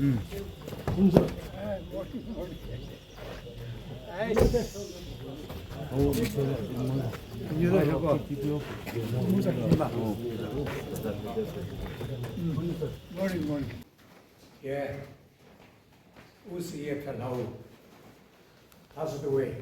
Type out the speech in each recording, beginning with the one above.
Morning. Yeah. Usiya Kalau passed away.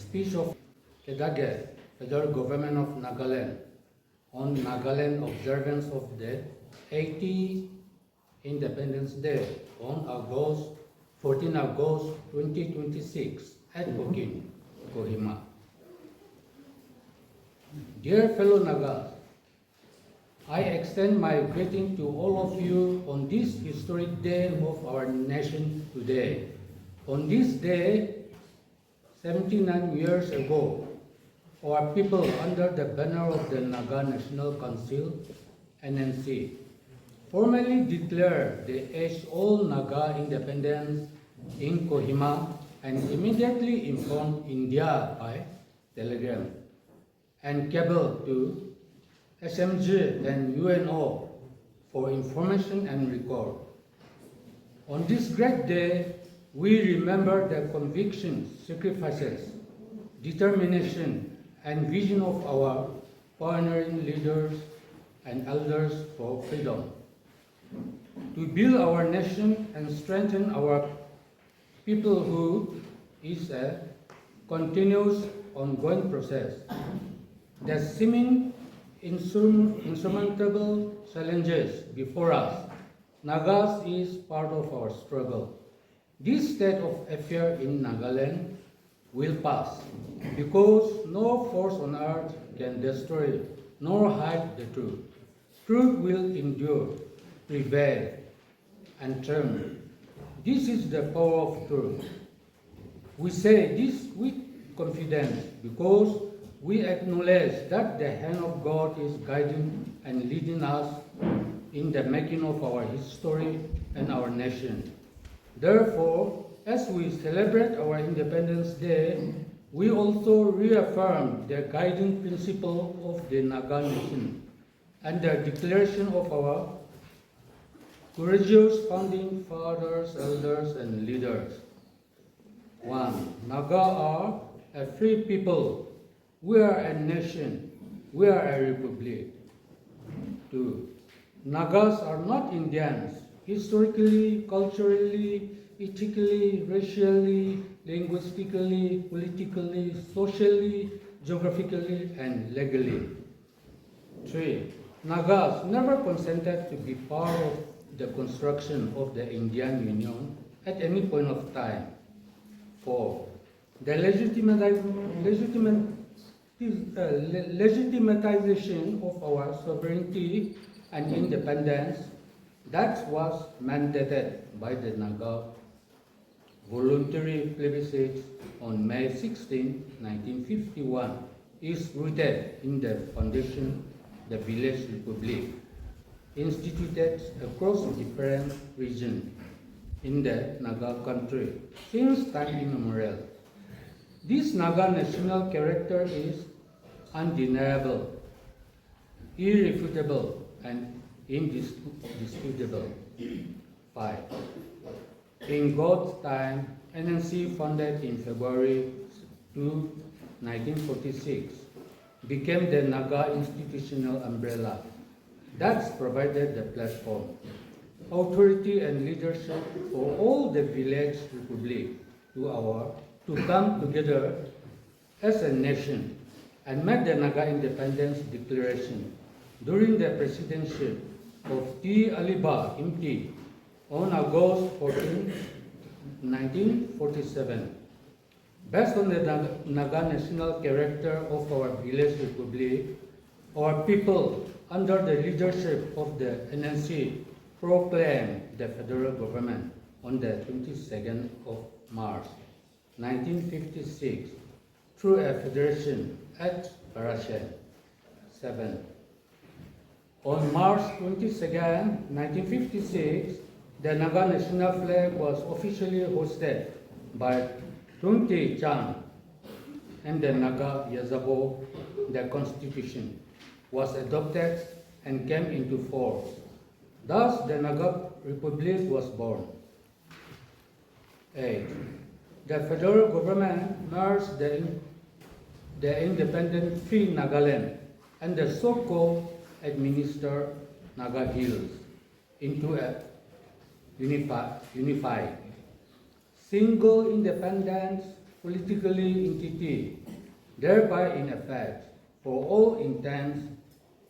Speech of Kedage, Federal Government of Nagaland, on Nagaland observance of the 80th Independence Day on 14 August 2026 at Kokin, Kohima. Dear fellow Nagas, I extend my greeting to all of you on this historic day of our nation today. On this day, 79 years ago, our people under the banner of the Naga National Council, NNC, formally declared the age-old Naga independence in Kohima and immediately informed India by telegram and cable to SMG and UNO for information and record. On this great day, we remember the convictions, sacrifices, determination, and vision of our pioneering leaders and elders for freedom. To build our nation and strengthen our people who is a continuous ongoing process. The seeming insurmountable challenges before us, Nagas is part of our struggle. This state of affairs in Nagaland will pass because no force on earth can destroy nor hide the truth. Truth will endure, prevail, and triumph. This is the power of truth. We say this with confidence because we acknowledge that the hand of God is guiding and leading us in the making of our history and our nation. Therefore, as we celebrate our Independence Day, we also reaffirm the guiding principle of the Naga Nation and the declaration of our courageous founding fathers, elders, and leaders. 1. Naga are a free people. We are a nation. We are a republic. 2. Nagas are not Indians. Historically, culturally, ethically, racially, linguistically, politically, socially, geographically, and legally. 3. Nagas never consented to be part of the construction of the Indian Union at any point of time. 4. The legitimatization of our sovereignty and independence that was mandated by the Naga voluntary plebiscite on May 16, 1951 is rooted in the foundation the Village Republic, instituted across different regions in the Naga country since time immemorial. This Naga national character is undeniable, irrefutable, and indisputable. 5. In God's time, NNC, founded in February 2, 1946, became the Naga institutional umbrella that provided the platform, authority, and leadership for all the village republic to come together as a nation and make the Naga Independence Declaration during the presidency of T. Aliba Imti on August 14, 1947. Based on the Naga national character of our village republic, our people, under the leadership of the NNC, proclaimed the federal government on the 22nd of March 1956 through a federation at Parachen. 7. On March 22nd, 1956, the Naga national flag was officially hoisted by Tunte Chang and the Naga Yazabo. The constitution was adopted and came into force. Thus, the Naga Republic was born. 8. The federal government merged the independent Free Nagaland and the so-called administered Naga Hills into a unified, single independent politically entity, thereby in effect, for all intents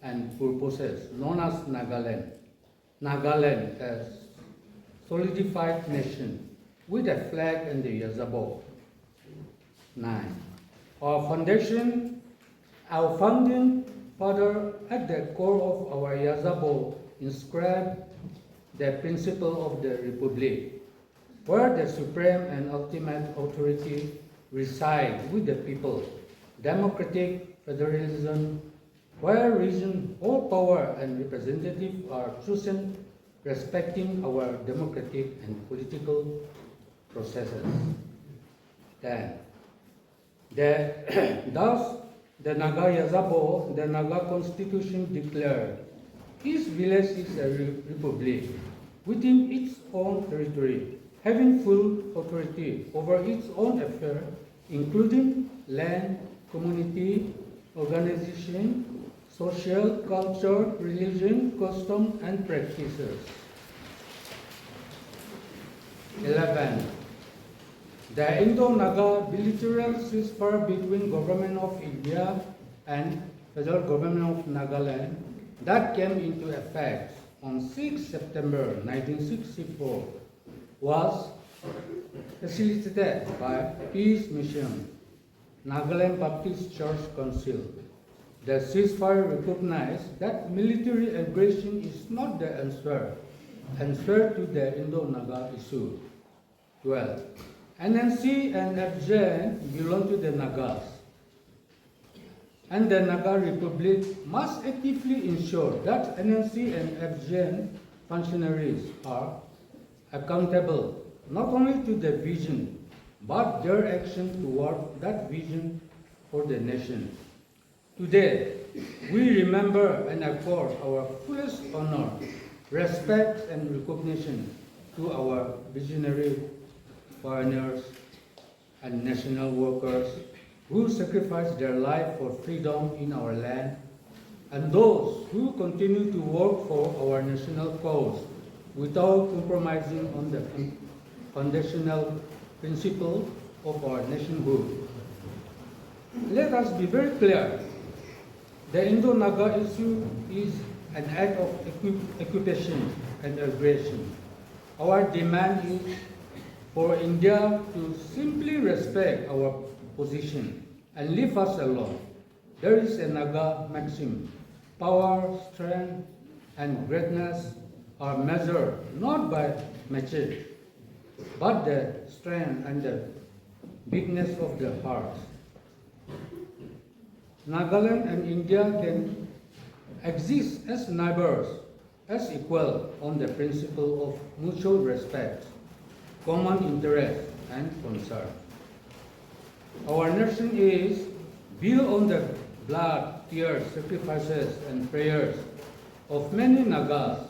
and purposes, known as Nagaland. Nagaland as solidified nation with a flag and the Yazabo. 9. Our founding father at the core of our Yazabo inscribed the principle of the Republic, where the supreme and ultimate authority resides with the people, democratic federalism, where region, all power and representatives are chosen respecting our democratic and political processes. 10. Thus, the Naga Yazabo, the Naga Constitution declared, each village is a republic within its own territory, having full authority over its own affairs, including land, community, organization, social, culture, religion, custom, and practices. 11. The Indo-Naga bilateral ceasefire between Government of India and Federal Government of Nagaland that came into effect on 6 September 1964 was facilitated by Peace Mission, Nagaland Baptist Church Council. The ceasefire recognized that military aggression is not the answer to the Indo-Naga issue. 12. NNC and FGN belong to the Nagas, and the Naga Republic must actively ensure that NNC and FGN functionaries are accountable not only to the vision, but their action toward that vision for the nation. Today, we remember and accord our fullest honor, respect, and recognition to our visionary pioneers and national workers who sacrificed their life for freedom in our land, and those who continue to work for our national cause without compromising on the foundational principle of our nationhood. Let us be very clear. The Indo-Naga issue is an act of occupation and aggression. Our demand is for India to simply respect our position and leave us alone. There is a Naga maxim: power, strength, and greatness are measured not by maturity, but the strength and the bigness of the heart. Nagaland and India can exist as neighbors, as equal on the principle of mutual respect, common interest, and concern. Our nation is built on the blood, tears, sacrifices, and prayers of many Nagas.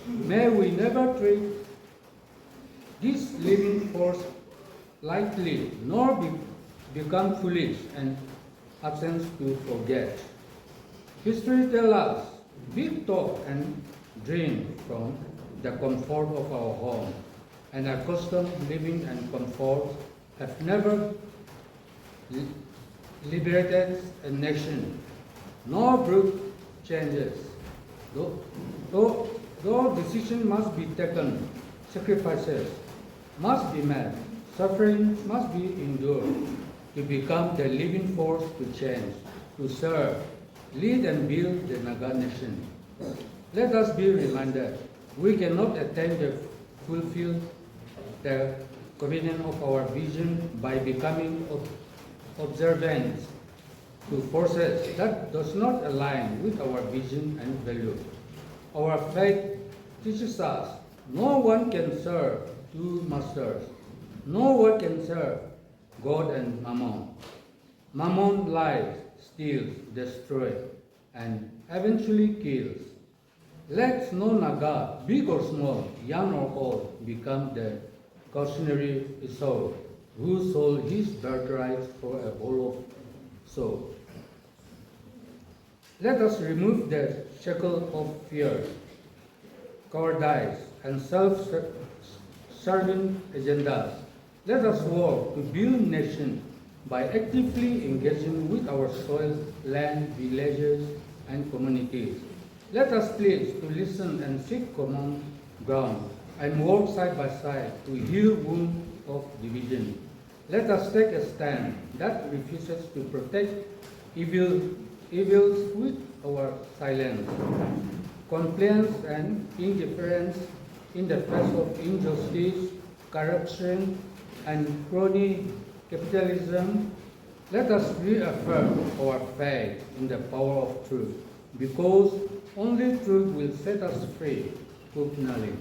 May we never treat this living force lightly, nor become foolish and absent to forget. History tells us, we talk and dream from the comfort of our home, and accustomed living and comfort have never liberated a nation, nor brought changes. Though decision must be taken, sacrifices must be made, suffering must be endured to become the living force to change, to serve, lead and build the Naga nation. Let us be reminded we cannot attain to fulfill the covenant of our vision by becoming observant to forces that does not align with our vision and value. Our faith teaches us no one can serve two masters. No one can serve God and Mammon. Mammon lies, steals, destroys, and eventually kills. Let no Naga, big or small, young or old, become the cautionary Esau, who sold his birthright for a bowl of soap. Let us remove the shackle of fear, cowardice, and self-serving agendas. Let us work to build nation by actively engaging with our soil, land, villages, and communities. Let us please to listen and seek common ground and work side by side to heal wounds of division. Let us take a stand that refuses to protect evils with our silence, compliance and indifference in the face of injustice, corruption, and crony capitalism. Let us reaffirm our faith in the power of truth, because only truth will set us free, finally.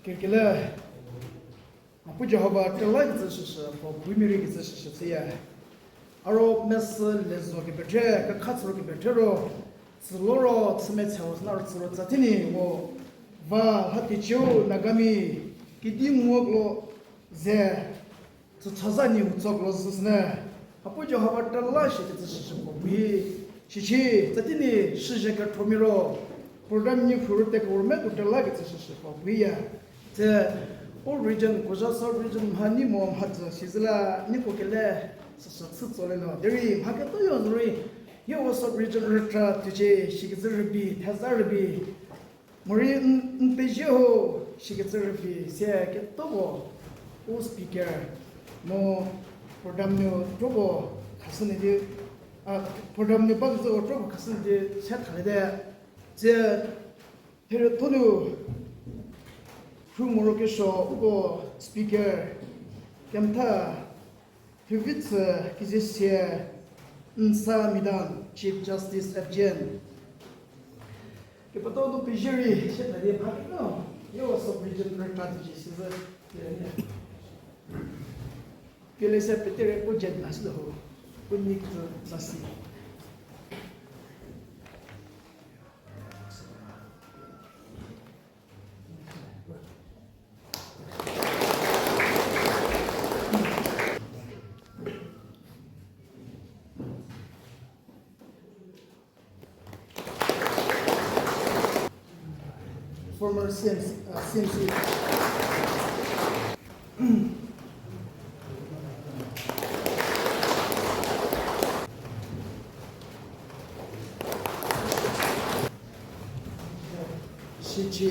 Kirkila, Jehovah, the light is for primary is here. Aro mess lezo ke betre, ka khatsro ke betero, sloro smets was not sro zatini wo va hatichu nagami kidim woglo ze to chazani utsoglo susne. Apo Jehovah the light is for we chichi zatini shije ka tomiro program ni furute ko me to the light is for we ya. The all region, Gujarat region, Hani Mom had Shizla, Nikokele, Soleno, Deri, Hakato Yonri, you also region Retra, Tije, Shikazarabi, Tazarabi, Marin Pejo, Shikazarabi, Sia, Tobo, O speaker, no Podamno, Tobo, Casanidi, Podamno Bagzo, Tobo, Casanidi, Saturday, the Teratonu. Morokesho Ugo speaker Kamta Huvitz Kizisia Nsa Midan Chief Justice FGN Kepato Pijiri Shetadi Pakino you also region strategies is a Kelesa Petere Ujet Nasdo Unik Sasi. Former CMC. Shichi